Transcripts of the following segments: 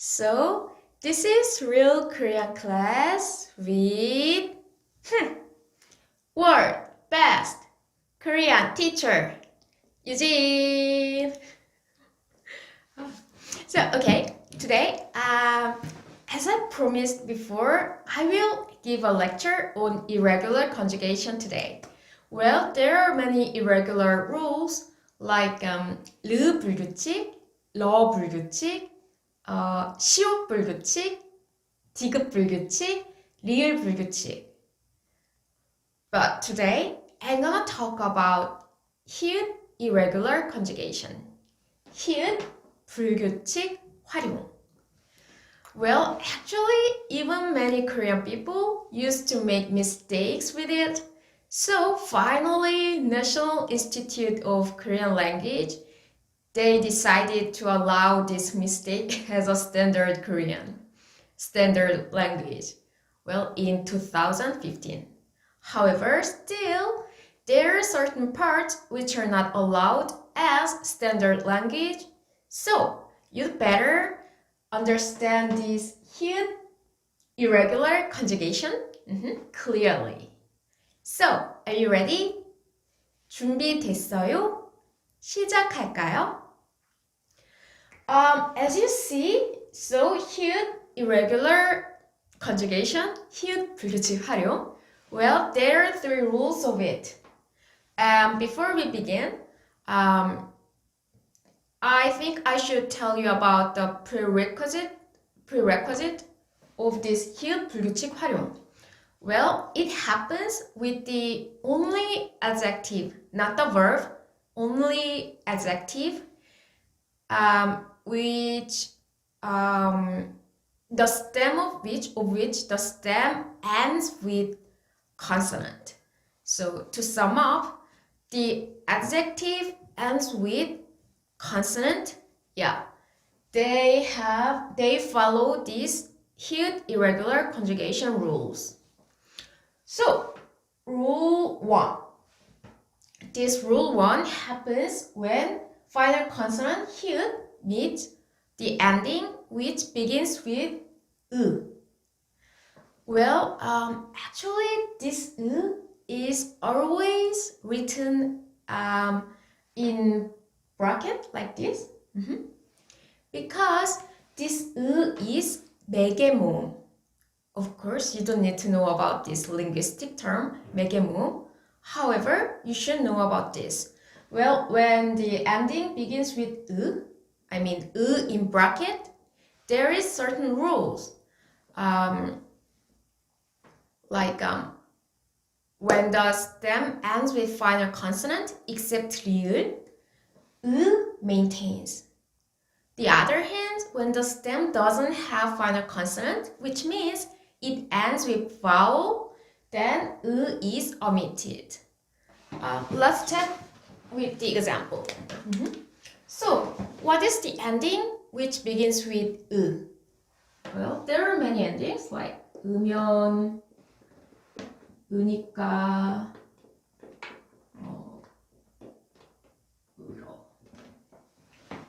So, this is Real Korea class with World Best Korean Teacher Eugene. Okay, today, as I promised before, I will give a lecture on irregular conjugation today. Well, there are many irregular rules like 르 불규칙, 러 불규칙, 시옷 불규칙, 디귿 불규칙, 리을 불규칙. But today, I'm gonna talk about here irregular conjugation. here 불규칙 활용. Well, actually, even many Korean people used to make mistakes with it. So finally, National Institute of Korean Language, they decided to allow this mistake as a standard Korean, standard language, well, in 2015. However, still, there are certain parts which are not allowed as standard language, so you'd better understand this here irregular conjugation clearly. So, are you ready? 준비됐어요? 시작할까요? As you see, so here irregular conjugation, here 불규칙 활용. Well, there are three rules of it. Before we begin, I think I should tell you about the prerequisite of this here 불규칙 활용. Well, it happens with the only adjective, not the verb, only adjective, which the stem of which the stem ends with consonant. So to sum up, the adjective ends with consonant. Yeah, they follow these here irregular conjugation rules. So rule 1. This rule 1 happens when final consonant here meets the ending which begins with 으. Well, actually this 으 is always written in bracket like this. Because this 으 is 매개모음. Of course, you don't need to know about this linguistic term, 매개모음. However, you should know about this. Well, when the ending begins with 으, I mean 으 in bracket, there is certain rules. When the stem ends with final consonant, except 리을, 으 maintains. The other hand, when the stem doesn't have final consonant, which means it ends with vowel, then 으 is omitted. Let's check with the example. So, what is the ending which begins with 으? Well, there are many endings like 으면, 으니까, 으로.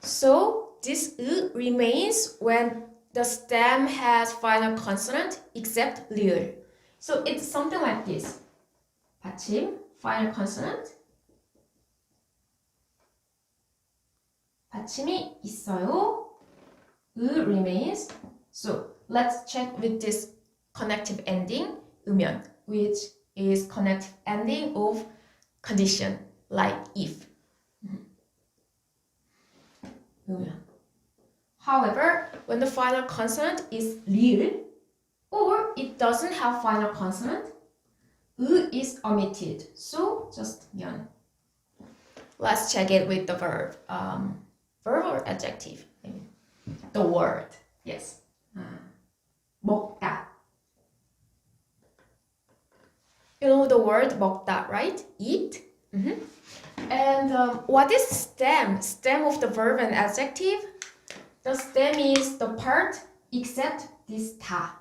So, this 으 remains when the stem has final consonant except 리을. So it's something like this. 받침, final consonant. 받침이 있어요. 으 remains. So let's check with this connective ending, 으면, which is connective ending of condition, like if. 으면. However, when the final consonant is 리을, or it doesn't have final consonant, 으 is omitted. So just 면. Let's check it with the verb. Verb or adjective? I mean, the word. Yes. 먹다. You know the word 먹다, right? Eat. And what is stem? Stem of the verb and adjective? The stem is the part except this 다.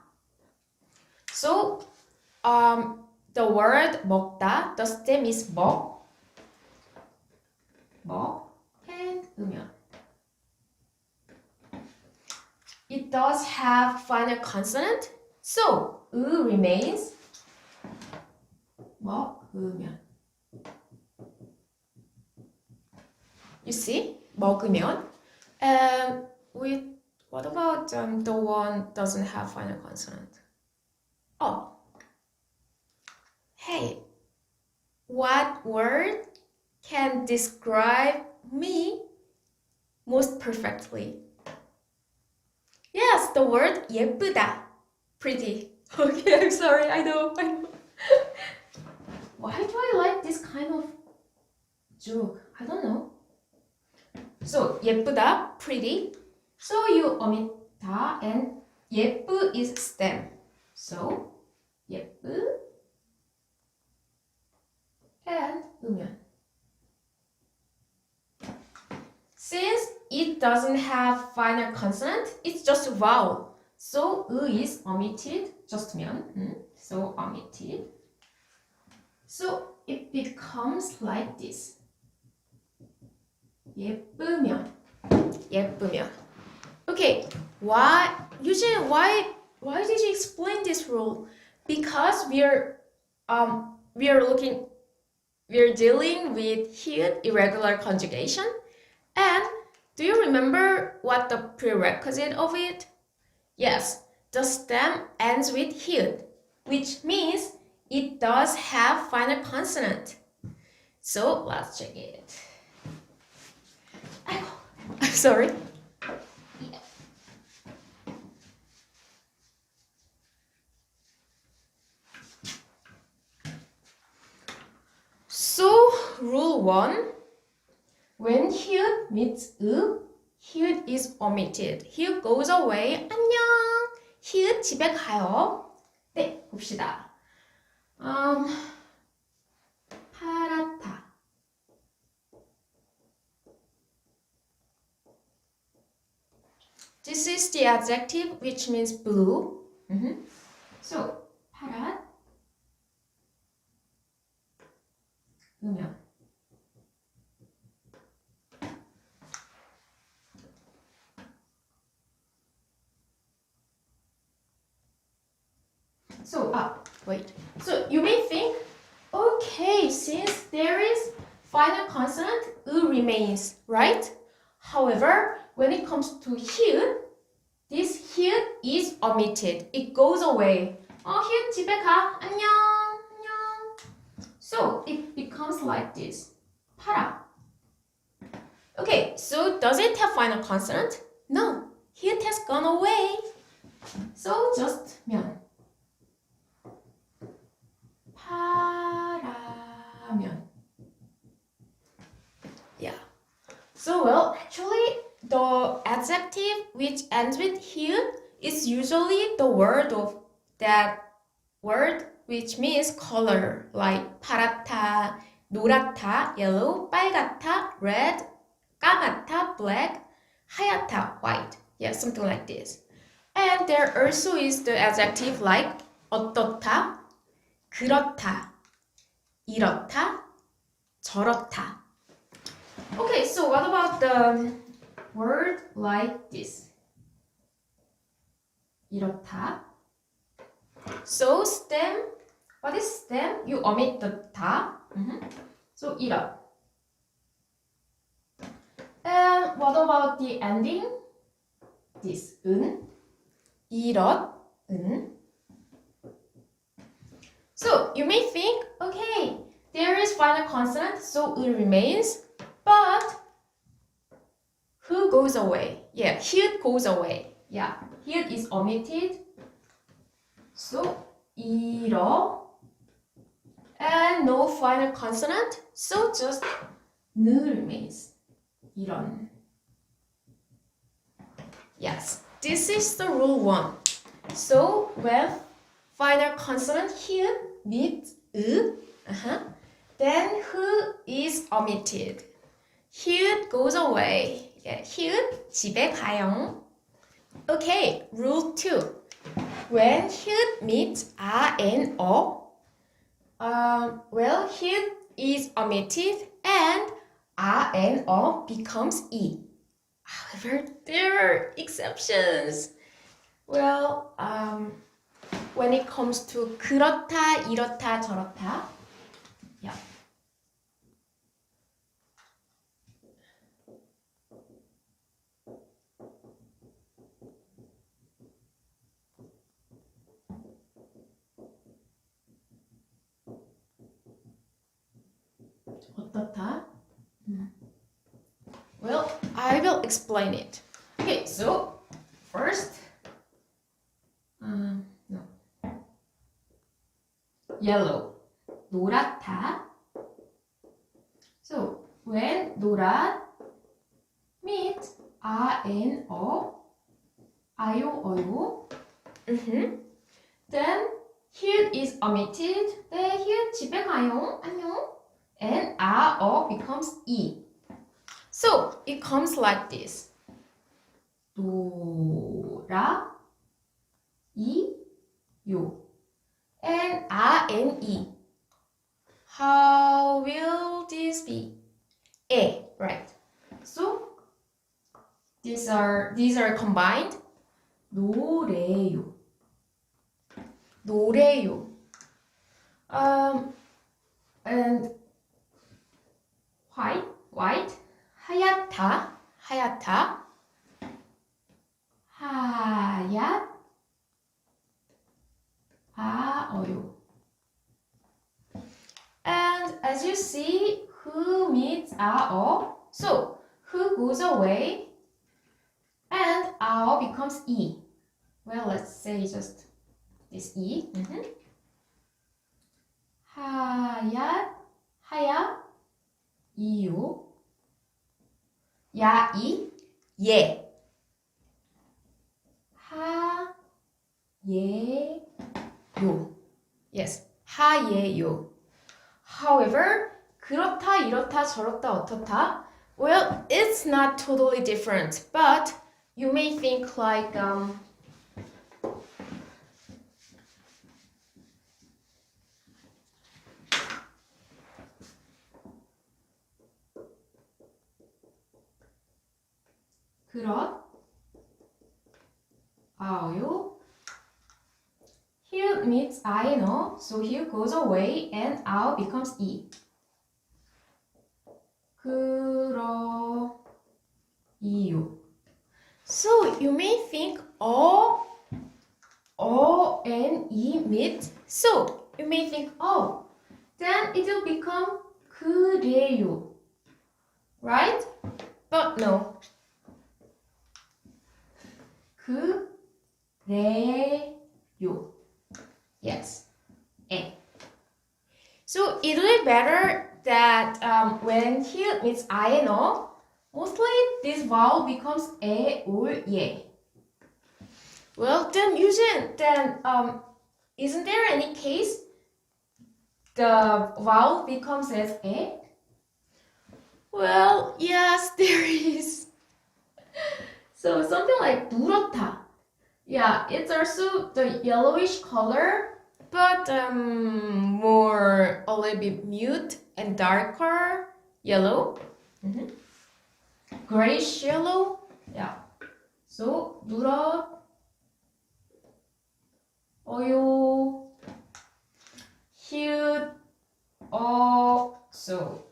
So, the word 먹다, the stem is 먹, and 으면. it does have final consonant. So remains 먹으면. You see? 먹으면. And what about the one doesn't have final consonant? Oh. Hey. What word can describe me most perfectly? Yes, the word 예쁘다. Pretty. Okay, I'm sorry. I know. Why do I like this kind of joke? I don't know. So, 예쁘다, pretty. So, you omit 다 and 예쁘 is stem. So, 예쁘 and 으면. Since it doesn't have final consonant, it's just a vowel. So, is omitted, just 면. So, omitted. So, it becomes like this. 예쁘면. 예쁘면. Okay, why did you explain this rule? Because we're dealing with hued irregular conjugation. And do you remember what the prerequisite of it? Yes, the stem ends with hued, which means it does have final consonant. So let's check it. I'm sorry. So rule 1, when hued meets hued is omitted. hued goes away. 안녕. hued 집에 가요. 네, 봅시다. 파랗다. This is the adjective which means blue. So, 파랗. 으면. So, wait. So, you may think, okay, since there is final consonant, remains, right? However, when it comes to hued, this hued is omitted. It goes away. hued 집에 가. 안녕. 안녕. So, it becomes like this. 파라. Okay, so does it have final consonant? No. hued has gone away. So, just 면. 파라면. Yeah. So, well, actually, the adjective which ends with hued is usually the word of that word which means color, like 파랗다, 노랗다, yellow, 빨갛다, red, 까맣다, black, 하얗다, white. Yeah, something like this. And there also is the adjective like 어떻다, 그렇다, 이렇다, 저렇다. Okay, so what about the word like this? 이렇다. So stem, what is stem? You omit the 다. So 이렇. And what about the ending? This 은, 이렇, 은. So you may think, okay, there is final consonant, so 은 remains, but who goes away? Yeah, hued goes away. Yeah, hued is omitted. So 이러 and no final consonant, so just 느 remains. 이런. Yes, this is the rule 1. So when final consonant hued meets then who is omitted? hued goes away. Yeah, hued 집에 가요. Okay, rule 2. When hued meets and well, hued is omitted and and becomes e. However, there are exceptions. Well, when it comes to 그렇다, 이렇다, 저렇다, yeah. 어떻다? Well, I will explain it. Okay, so first, no, yellow, 노랗다. So when 노랗 meets RNO, 아요, 어요, then here is omitted. 네, here 집에 가요, 안녕. And RO becomes E. So it comes like this. 노라, 이, 요. And R and E. How will this be? A, right. So these are combined. 노래요. 노래요. And white. 하얗다. 하얗다. 하얗. 어요. And as you see, who meets 어? So who goes away and 어 becomes E. Well, let's say just this E. 하얗, 이요. 야이, 예. 요. Yes, 하예요. However, 그렇다, 이렇다, 저렇다, 어떻다. Well, it's not totally different, but you may think like 아요. Here meets I and O, so here goes away and 아오 becomes E. 이요. So you may think O and E meet. So you may think, oh, then it will become 그래요. Right? But no. 그래요. Yes. A. So it will be better that when here meets I and O, mostly this vowel becomes A or 예. Well, then isn't there any case the vowel becomes as A? Well, yes, there is. So something like 누렇다. Yeah, it's also the yellowish color, but more a little bit mute and darker yellow. Grayish yellow. Yeah. So 누렇 어요. Here so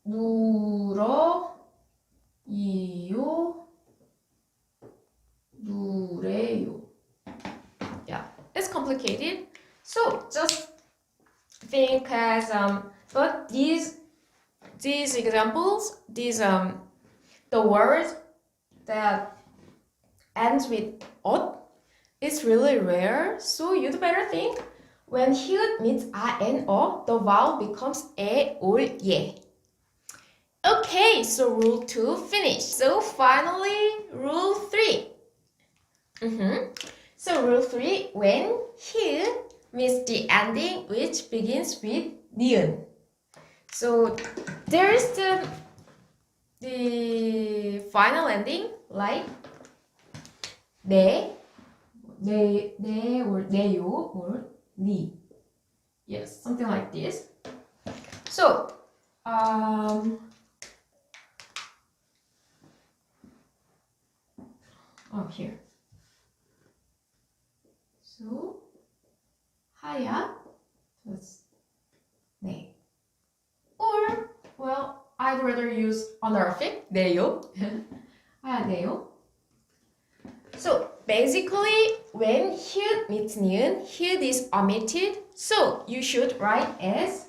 누렇 이요. 누래요. Yeah, it's complicated. So just think as but these examples, the word that ends with ot is really rare. So you'd better think when here meets a and o, the vowel becomes a or 예. Okay, so rule 2 finished. So finally, rule 3. So rule 3, when here meets the ending which begins with 니은. So there is the final ending like 네 or 네요 or 니. Yes, something like this. So here. 네. Or, well, I'd rather use honorific, 네요. 네요. So basically, when 히읗 meets 니은, 히읗 is omitted. So you should write as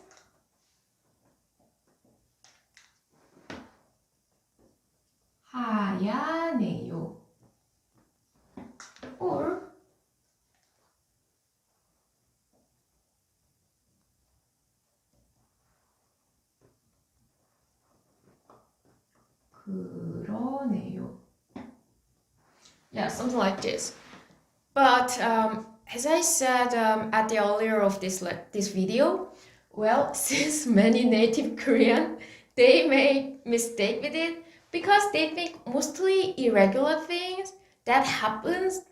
하얗네요. Or 그러네요. Yeah, something like this. But as I said at the earlier of this video, well, since many native Korean, they make mistake with it because they think mostly irregular things that happens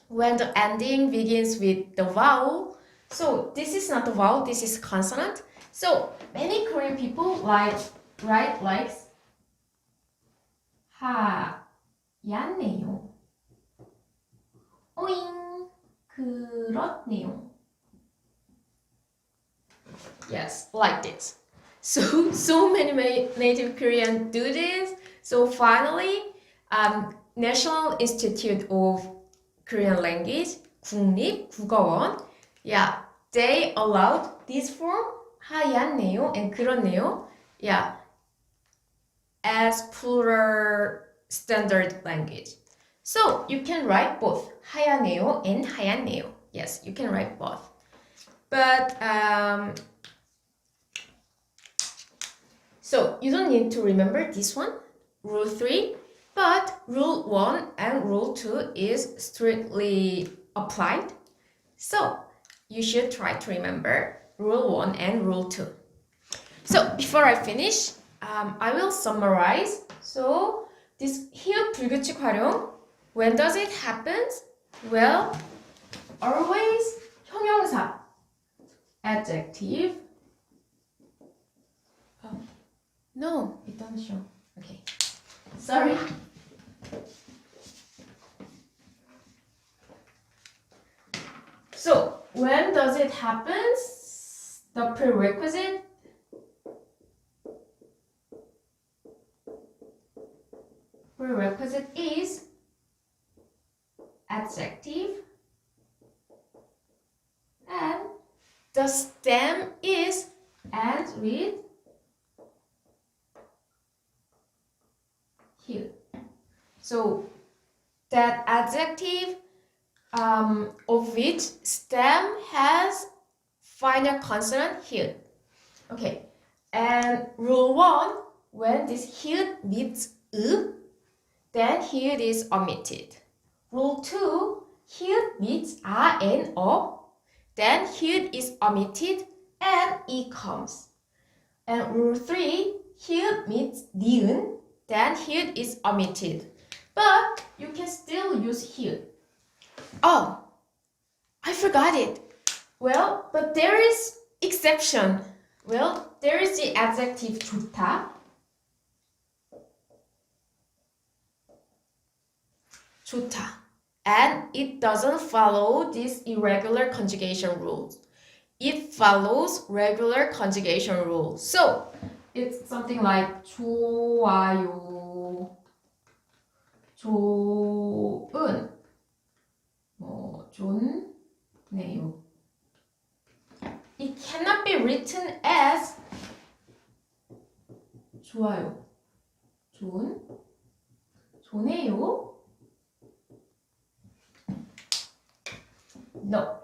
when the ending begins with the vowel. So this is not the vowel, this is consonant. So many Korean people write like 하얗네요. 오잉, 그렇네요. Yes, like this. So many native Korean do this. So finally, National Institute of Korean Language, 국립국어원, yeah, they allowed this form, 하얗네요 and 그렇네요, yeah, as plural standard language. So you can write both 하얗네요 and 하얗네요. Yes, you can write both. But so you don't need to remember this one, rule 3, but rule 1 and rule 2 is strictly applied. So you should try to remember rule 1 and rule 2. So before I finish, I will summarize. So this 히읗 불규칙 활용, when does it happen? Well, always 형용사, adjective. Oh, no, it doesn't show. Okay, sorry. So when does it happen? The prerequisite is adjective and the stem is ends with here. So that adjective of which stem has final consonant here. Okay, and rule 1, when this here meets then here is omitted. Rule 2, here meets a and o, then here is omitted and e comes. And rule 3, here meets 니은, then here is omitted. But you can still use here. Oh, I forgot it. Well, but there is exception. Well, there is the adjective 좋다. 좋다. And it doesn't follow this irregular conjugation rules. It follows regular conjugation rules. So it's something like 좋아요, 좋은, 좋네요. It cannot be written as 좋아요, 좋네요. No.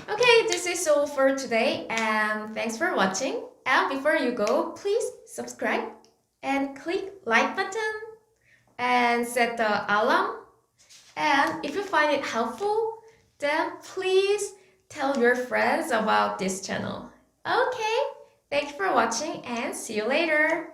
Okay, this is all for today and thanks for watching. And before you go, please subscribe and click like button and set the alarm. And if you find it helpful, then please tell your friends about this channel. Okay, thanks for watching and see you later.